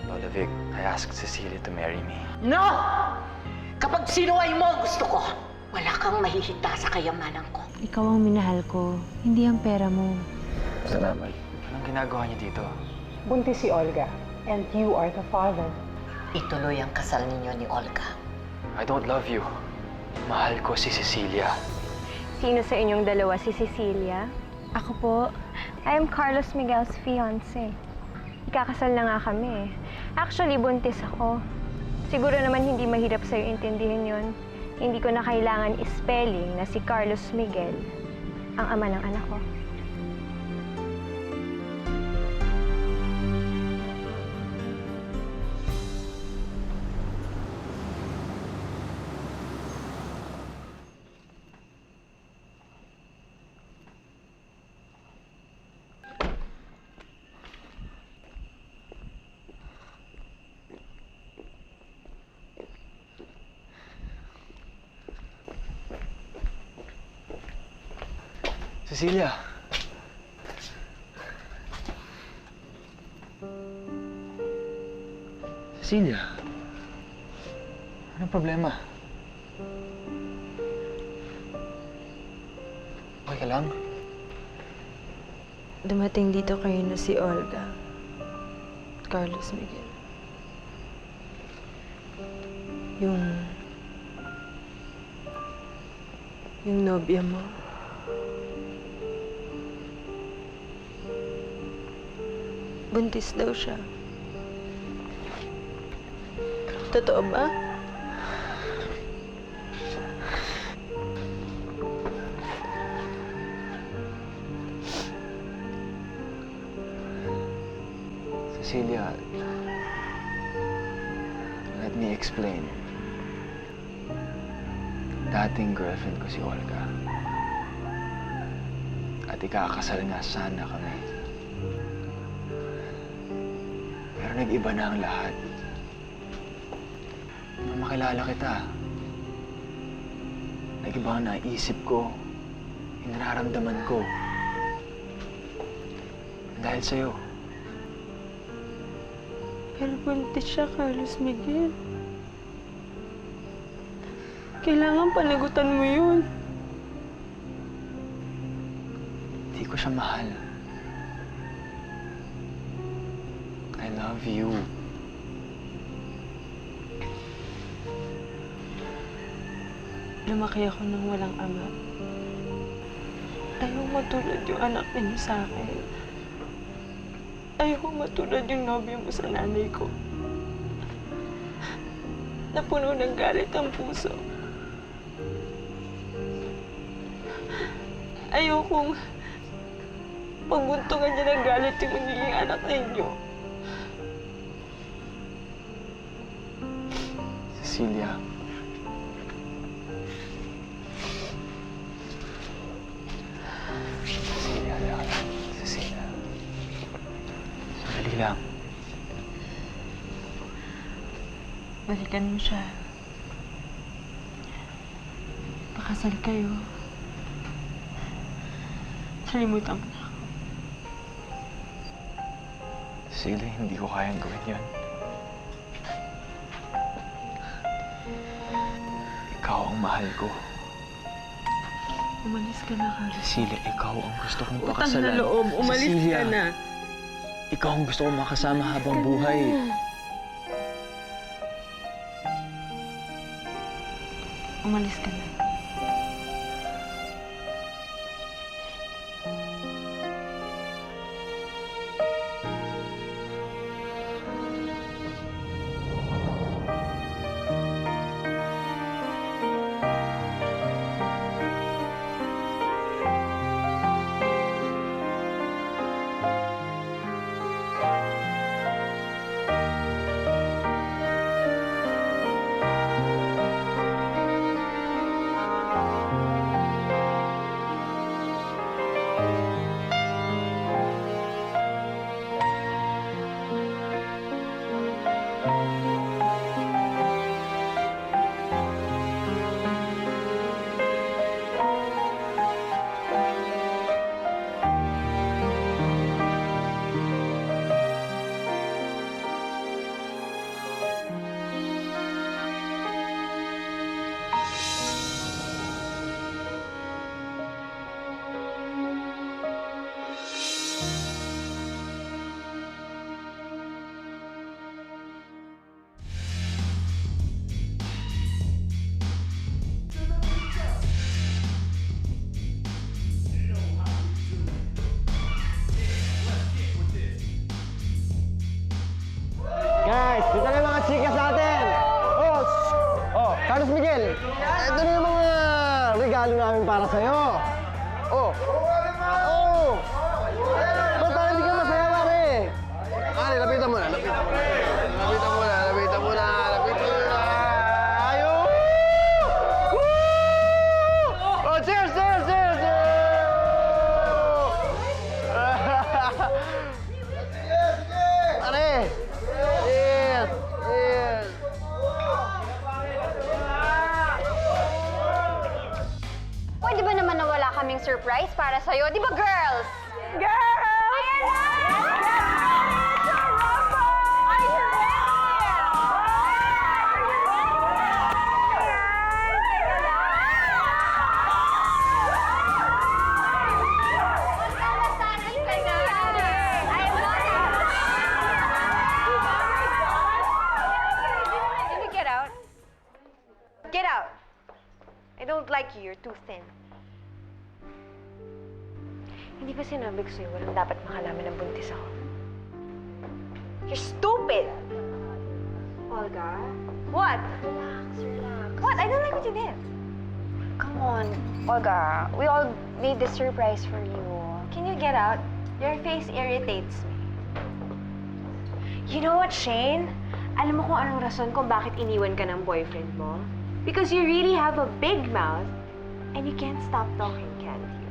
Lola Vic, I asked Cecilia to marry me. No! Kapag sinuway mo ang gusto ko, wala kang mahihita sa kayamanan ko. Ikaw ang minahal ko, hindi ang pera mo. Salamat. Anong ginagawa niyo dito? Buntis si Olga, and you are the father. Ituloy ang kasal ninyo ni Olga. I don't love you. Mahal ko si Cecilia. Sino sa inyong dalawa si Cecilia? Ako po, I am Carlos Miguel's fiancé. Ikakasal na nga kami. Actually, buntis ako. Siguro naman hindi mahirap sa'yo intindihin yon. Hindi ko na kailangan spelling na si Carlos Miguel ang ama ng anak ko. Cecilia! Cecilia! Anong problema? Okay ka lang? dumating dito kayo na si Olga. Carlos Miguel. Yung nobya mo. Buntis daw siya. Totoo ba? Cecilia, let me explain. Dating girlfriend ko si Olga. At ikakasal nga sana kami. Pero nag-iba na ang lahat. Nung makilala kita, nag-iba ang naisip ko, yung nararamdaman ko. Dahil sa'yo. Pero buntis siya, Carlos Miguel. Kailangan panagutan mo yun. Hindi ko siya mahal. I love you. Lumaki ako nang walang ama. Ayoko matulad yung anak ninyo sa akin. Ayoko matulad yung nobyo mo sa nanay ko. Napuno ng galit ang puso. Ayokong pagbuntungan niya ng galit yung magiging anak ninyo. Cecilia. Cecilia, Leona. Cecilia. Sandali lang. Balikan mo siya. Pakasal kayo. Salimutan mo na ako. Cecilia, hindi ko kayang gawin yun. Ikaw ang mahal ko. Umalis ka na, Carlos. Cecilia, ikaw ang gusto kong Utang pakasalan. na loob. Umalis Cecilia, ka na. Ikaw ang gusto kong makasama habang buhay. Umalis ka na. regalo namin para sa'yo. Oh! Oh! Ba't parang hindi ka masaya, pare? Pare, lapitan mo na, lapitan mo na. Lapitan mo na, lapitan mo na, lapitan mo na. Ayun! Woo! Oh, cheers, cheers, cheers, cheers! Pare! Cheers! Cheers! Pwede ba naman na wala kaming surprise para sa'yo? Di ba, girls? Girls! Ayan na! Can you get out? Get out! I don't like you. You're too thin. Hindi ba sinabi ko sa'yo walang dapat makalaman ng buntis ako? You're stupid! Olga? What? Relax, relax. What? I don't like what you did. Come on, Olga. We all made this surprise for you. Can you get out? Your face irritates me. You know what, Shane? Alam mo kung anong rason kung bakit iniwan ka ng boyfriend mo? Because you really have a big mouth and you can't stop talking, can't you?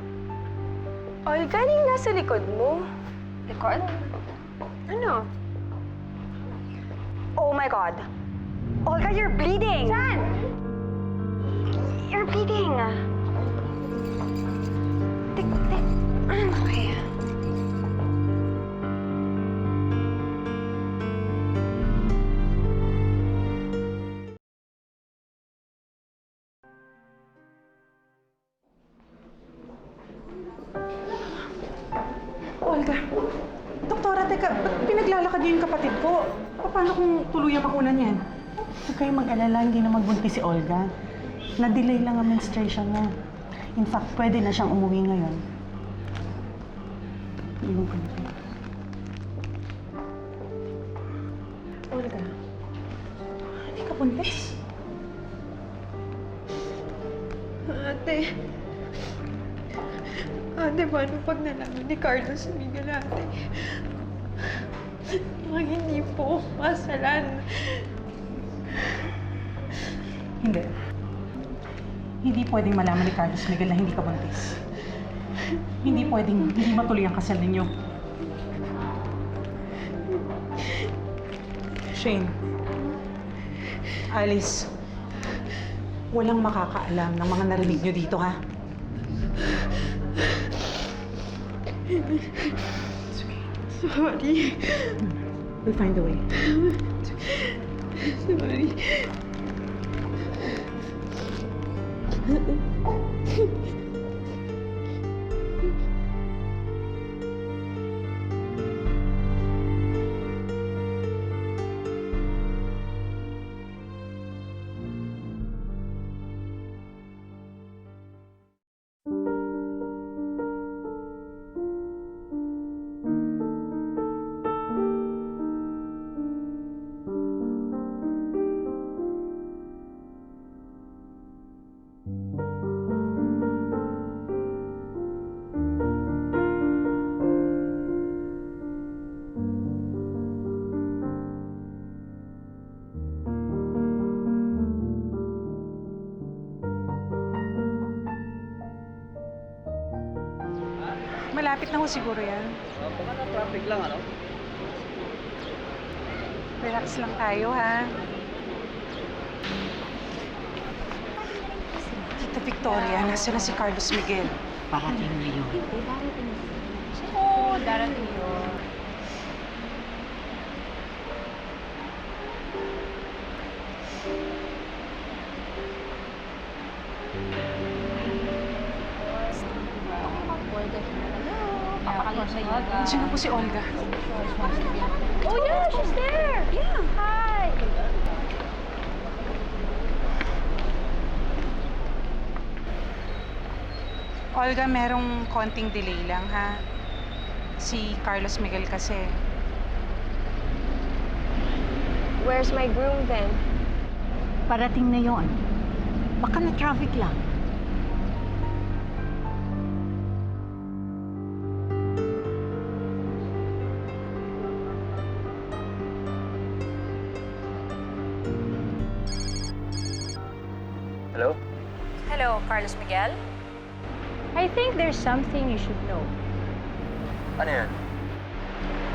Olga, yung nasa likod mo. Likod? Ano? Oh my God! Olga, you're bleeding! Saan? You're bleeding! Okay. Olga, doktora, teka, ba't pinaglalakad niyo yung kapatid ko? Paano kung tuluyang makunan yan? Huwag kayong mag-alala, hindi na magbuntis si Olga. Na-delay lang ang menstruation niya. In fact, pwede na siyang umuwi ngayon. Iwan ko na kayo. Olga, hindi ka buntis? Ate, paano pag nalaman ni Carlos Miguel, ate? Hindi po masalan. Hindi. Hindi pwedeng malaman ni Carlos Miguel na hindi ka buntis. Hindi pwedeng hindi matuloy ang kasal ninyo. Shane, Alice, walang makakaalam ng mga narinig nyo dito, ha? Sorry. We'll find a way. Sorry. Malapit na ho siguro yan. Baka traffic lang, ano? Relax lang tayo, ha? Tita Victoria, nasa na si Carlos Miguel? Parating na yun. Oo, darating yun. Sino po si Olga? Oh yeah, she's there. Yeah. Hi. Olga, merong konting delay lang, ha? Si Carlos Miguel kasi. Where's my groom then? Parating na yon. Baka na traffic lang. Hello? Hello, Carlos Miguel? I think there's something you should know. Ano yan?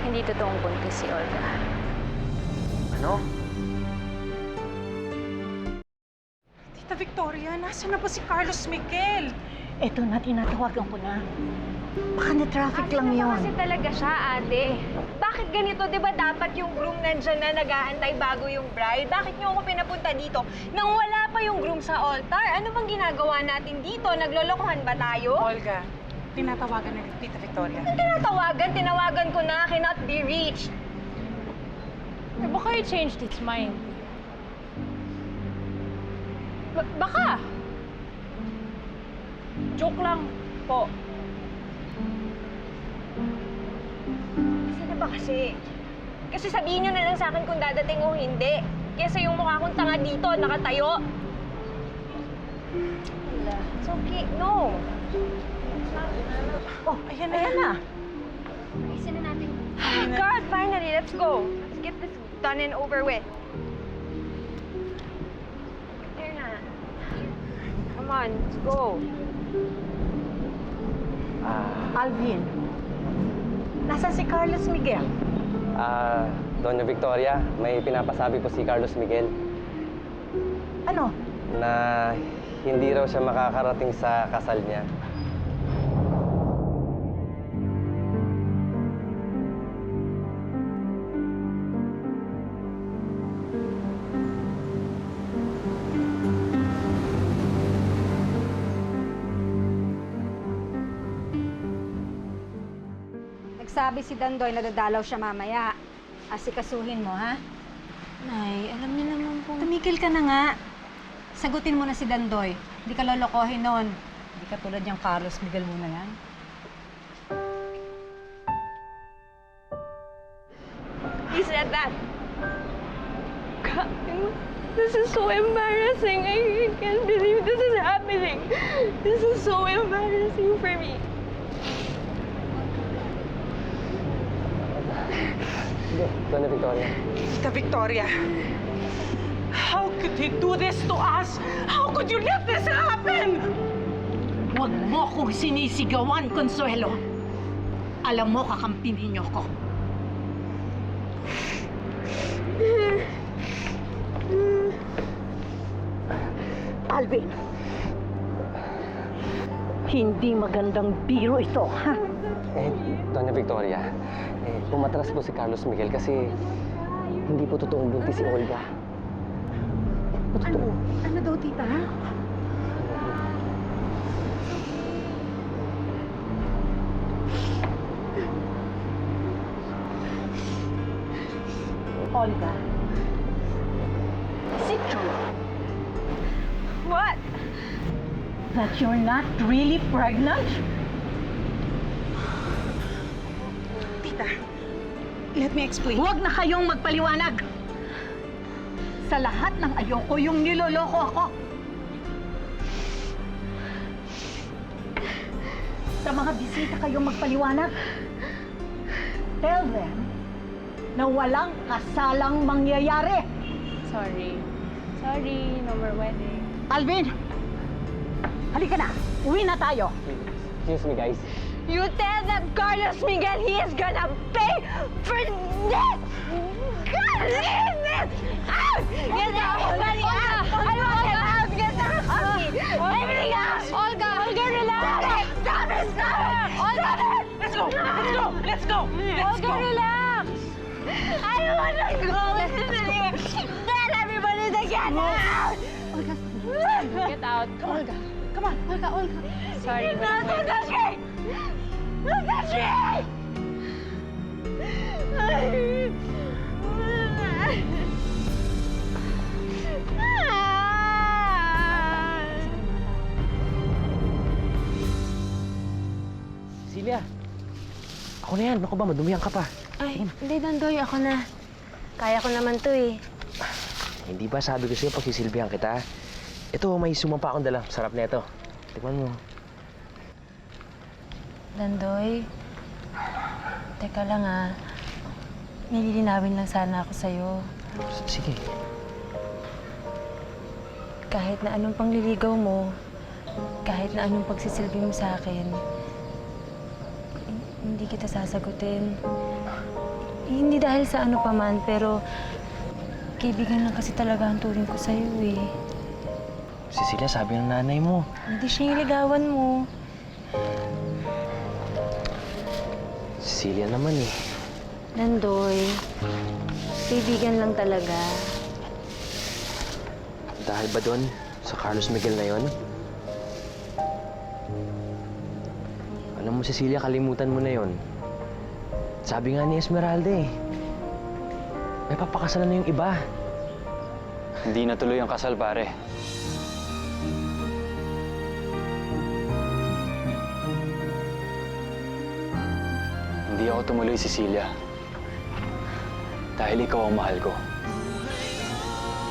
Hindi totoong buntis si Olga. Ano? Tita Victoria, nasaan na ba si Carlos Miguel? Eto na, tinatawagan ko na. Baka na-traffic lang Ate, yun. kasi talaga siya, ate. Bakit ganito? Di ba dapat yung groom nandyan na nag-aantay bago yung bride? Bakit niyo ako pinapunta dito nang wala pa yung groom sa altar? Ano bang ginagawa natin dito? Naglolokohan ba tayo? Olga, tinatawagan na ni Tita Victoria. Tinawagan ko na, cannot be reached. Eh, baka he changed its mind. Baka. Joke lang po. Kasi na ba kasi? Kasi sabihin niyo na lang sa akin kung dadating o hindi. Kesa yung mukha kong tanga dito, nakatayo. Wala. It's okay. No. Oh, ayan na. Ayusin na natin. God, finally, let's go. Let's get this done and over with. There na. Come on, let's go. Alvin, nasa si Carlos Miguel? Doña Victoria, may pinapasabi po si Carlos Miguel Ano? na hindi raw siya makakarating sa kasal niya. Nagsabi si Dandoy na dadalaw siya mamaya. Asikasuhin mo, ha? Nay, alam niyo naman po. Tumigil ka na nga. Sagutin mo na si Dandoy. Hindi ka lolokohin nun. Hindi ka tulad niyang Carlos Miguel muna yan. He said that. God, this is so embarrassing. I can't believe this is happening. This is so embarrassing for me. Sige, Doña Victoria. Tita Victoria, how could he do this to us? How could you let this happen? Huwag mo akong sinisigawan, Consuelo. Alam mo, kakampi ninyo ko. Alvin, hindi magandang biro ito, ha? Doña Victoria, umatras po si Carlos Miguel kasi hindi po totoong buntis si Olga. Ano daw, tita? Olga, is it true What? that you're not really pregnant? Tita, let me explain. Huwag na kayong magpaliwanag. Sa lahat ng ayoko yung niloloko ako. Sa mga bisita kayong magpaliwanag. Tell them na walang kasalang mangyayari. Sorry. Sorry, no more wedding. Alvin, halika na. Uwi na tayo. Excuse me, guys. You tell that Carlos Miguel he is gonna pay for this! God, this! Out! Get the money out! I want him out! Get the money! Everything out! Olga! Olga, relax! Stop it! Stop it! Olga! Let's go! Let's go! Let's go! Let's Olga, go! relax! I don't want to go into here! Get everybody to get out! Get out. Olga! Come on, Olga, Olga. Sorry, No, walang don't wedding. touch me! Don't touch me! Silvia, ako na yan. Ako ba? Madumihan ka pa. Ay, hindi, Dandoy. Ako na. Kaya ko naman to eh. Hindi ba sabi ko sa'yo pagsisilbihan kita? Ito, may sumampa akong dala. Sarap na ito. Tikman mo. Dandoy, teka lang ah. May lilinawin lang sana ako sa'yo. Sige. kahit na anong pangliligaw mo, kahit na anong pagsisilbi mo sa akin, hindi kita sasagutin. Hindi dahil sa ano pa man, pero kaibigan lang kasi talaga ang turing ko sa'yo eh. Cecilia, sabi ng nanay mo. Hindi siya yung ligawan mo. Cecilia naman eh. Landoy, kaibigan lang talaga. Dahil ba doon sa Carlos Miguel na yon? Alam mo, Cecilia, kalimutan mo na yon. Sabi nga ni Esmeralda eh, may papakasalan na yung iba. Hindi natuloy ang kasal, pare. Hindi ako tumuloy, Cecilia. Dahil ikaw ang mahal ko.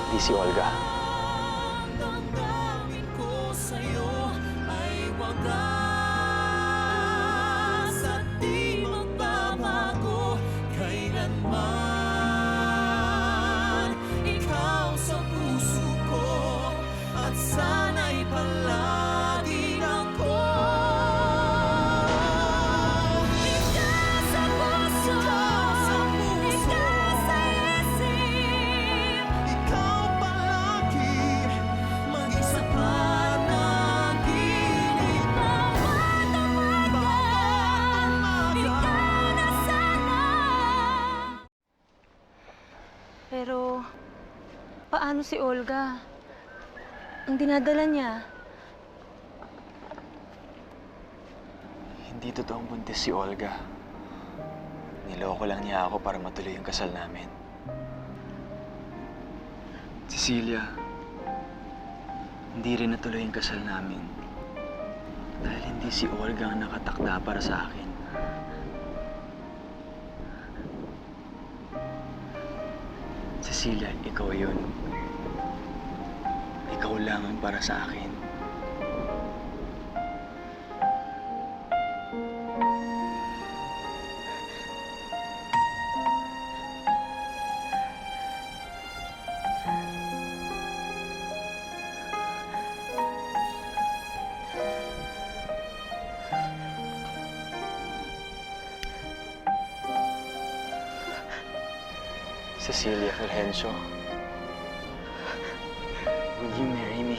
Hindi si Olga. Pero, paano si Olga? Ang dinadala niya. Hindi totoong buntis si Olga. Niloko lang niya ako para matuloy ang kasal namin. Cecilia, hindi rin natuloy ang kasal namin. Dahil hindi si Olga ang nakatakda para sa akin. Cecilia, ikaw yun. Ikaw lang ang para sa akin. Cecilia Fulgencio, will you marry me?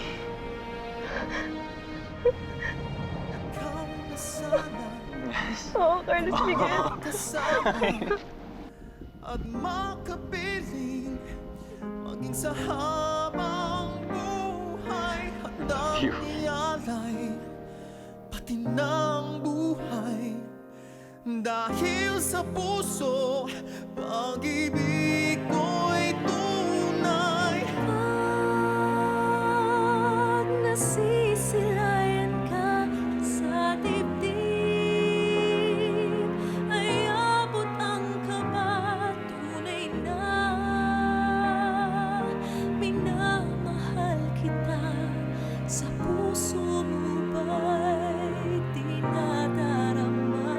Yes. Oo, Carlos Miguel. At makapiling maging sa habang buhay, handang ialay pati ng buhay dahil sa puso pag-ibig ko'y tunay. Pag nasisilayan ka sa dibdib, ay abot ang kaba, tunay na minamahal kita. Sa puso mo ba'y dinadarama?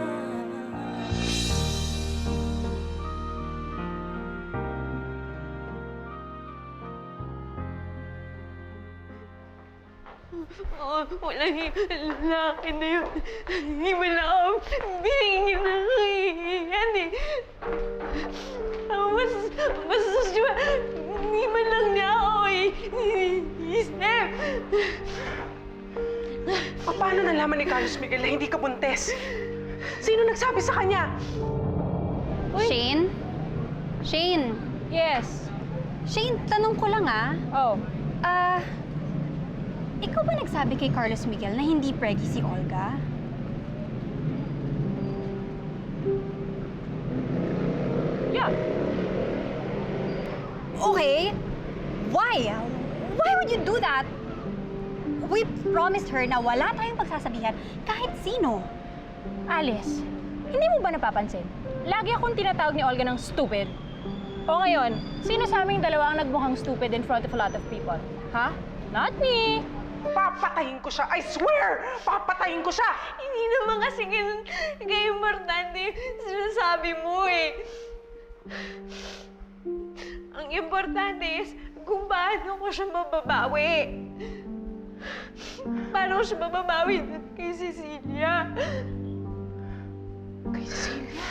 Walang lalaki na yun. Hindi mo na ako binigyan ng yan eh. Mas diba, hindi man lang niya ako isip. Paano nalaman ni Carlos Miguel na hindi ka buntis? Sino nagsabi sa kanya? Shane? Shane? Yes. Shane, tanong ko lang Oh. Ikaw ba nagsabi kay Carlos Miguel na hindi preggy si Olga? Yeah. Okay. Why? Why would you do that? We promised her na wala tayong pagsasabihan kahit sino. Alice, hindi mo ba napapansin? Lagi akong tinatawag ni Olga ng stupid. O ngayon, sino sa aming dalawa ang nagmukhang stupid in front of a lot of people? Ha? Not me! Papatayin ko siya! I swear! Papatayin ko siya! Hindi naman kasi ganun ka-importante yung sinasabi mo eh. Ang importante is kung paano ko siya mababawi. Paano ko siya mababawi kay Cecilia? Kay Cecilia?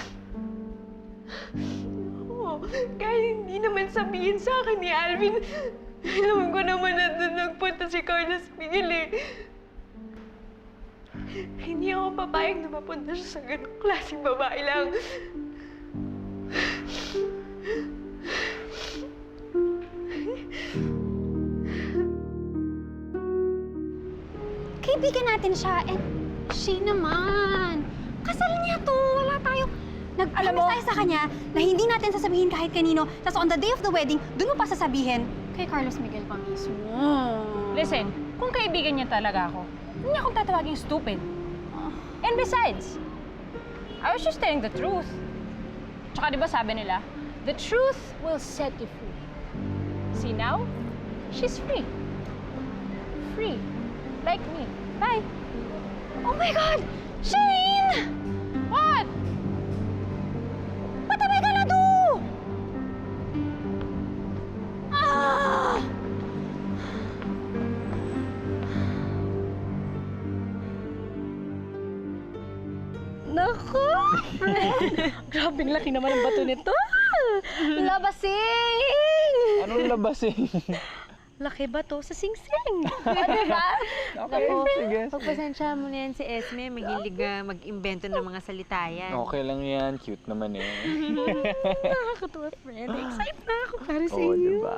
Oo, kahit hindi naman sabihin sa akin ni Alvin, alam ko naman na doon nagpunta si Carlos Miguel eh. Hindi ako papayag na mapunta siya sa ganong klaseng babae lang. Kaibigan natin siya, and she naman. Kasal niya to, wala tayo. Nag-promise tayo sa kanya na hindi natin sasabihin kahit kanino. Tapos on the day of the wedding, doon mo pa sasabihin kay Carlos Miguel pa mismo. Listen, kung kaibigan niya talaga ako, hindi niya akong tatawaging stupid. And besides, I was just telling the truth. Tsaka di ba sabi nila, the truth will set you free. See now? She's free. Free. Like me. Bye. Oh my God! Shane! What? What am I gonna do? Ah! Naku! Grabing laki naman ang bato nito. Labasing! Anong labasing? Laki ba to sa sing-sing? Diba? Okay, sige. Pagpasensya mo na yan si Esme, mahilig mag-invento ng mga salita yan. Okay lang yan. Cute naman eh. Nakakatuwa, friend. Excited na ako para sa Oo, inyo. diba?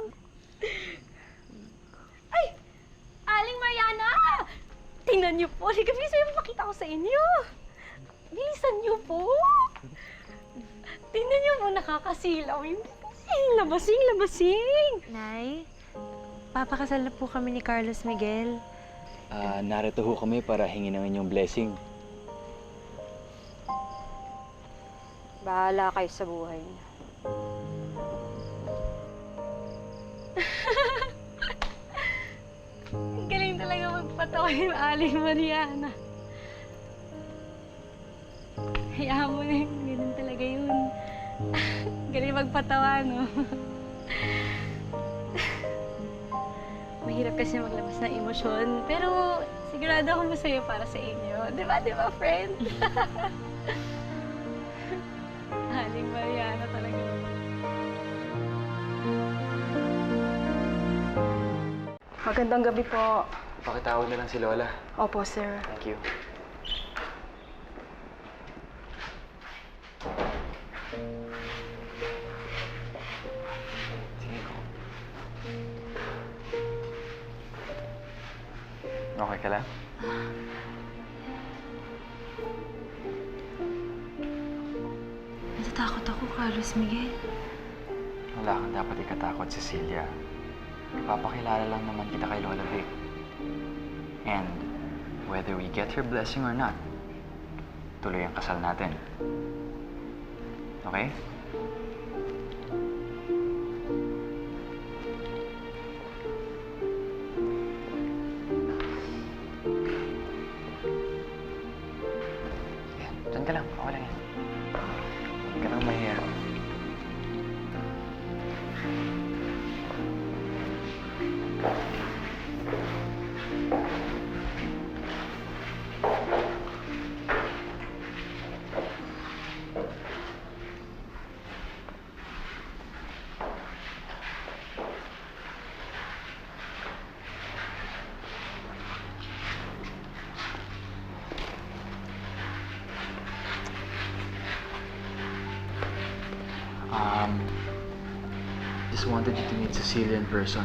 Aling Mariana! Tingnan niyo po. Hindi kami sa'yo mapakita ko sa inyo. Bilisan niyo po. Tingnan niyo po, nakakasilaw yung labasing, labasing. Nay, papakasal na po kami ni Carlos Miguel. Narito ho kami para hingin ang inyong blessing. Bahala kayo sa buhay niyo. Galing talaga magpatawa yung Aling Mariana. Hayaan mo na yun. Ganun talaga yun. Galing magpatawa, no? Mahirap kasi maglabas ng emosyon. Pero sigurado ako masaya para sa inyo. Di ba, friend? Aling Mariana talaga. Magandang gabi po. Pakitawag na lang si Lola. Opo, sir. Thank you. Sige ko. Okay ka lang? Natatakot ako, Carlos Miguel. Wala kang dapat ikatakot, Cecilia. Papakilala lang naman kita kay Lola Vic. And whether we get her blessing or not, tuloy ang kasal natin. Okay? Yan, dyan ka lang. Okay lang yan. Huwag ka nang mahiya. Just wanted you to meet Cecilia in person.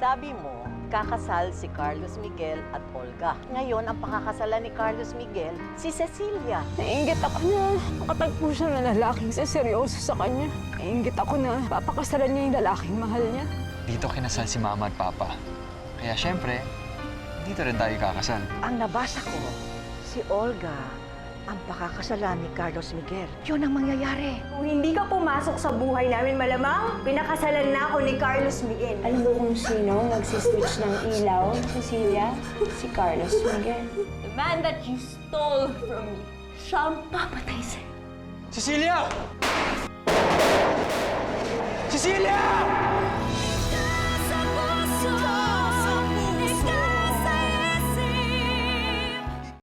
Sabi mo, kakasal si Carlos Miguel at Olga. Ngayon, ang pakakasalan ni Carlos Miguel, si Cecilia. Naiinggit ako na nakatagpo siya na lalaking seryoso sa kanya. Naiinggit ako na papakasalan niya yung lalaking mahal niya. Dito kinasal si Mama at Papa. Kaya syempre, dito rin tayo kakasal. Ang nabasa ko, si Olga, ang pakakasalan ni Carlos Miguel. Yun ang mangyayari. Kung hindi ka pumasok sa buhay namin, malamang pinakasalan na ako ni Carlos Miguel. Alam mo kung sino magsiswitch ng ilaw, Cecilia? Si Carlos Miguel. The man that you stole from me. Siya ang papatay sa'yo. Cecilia!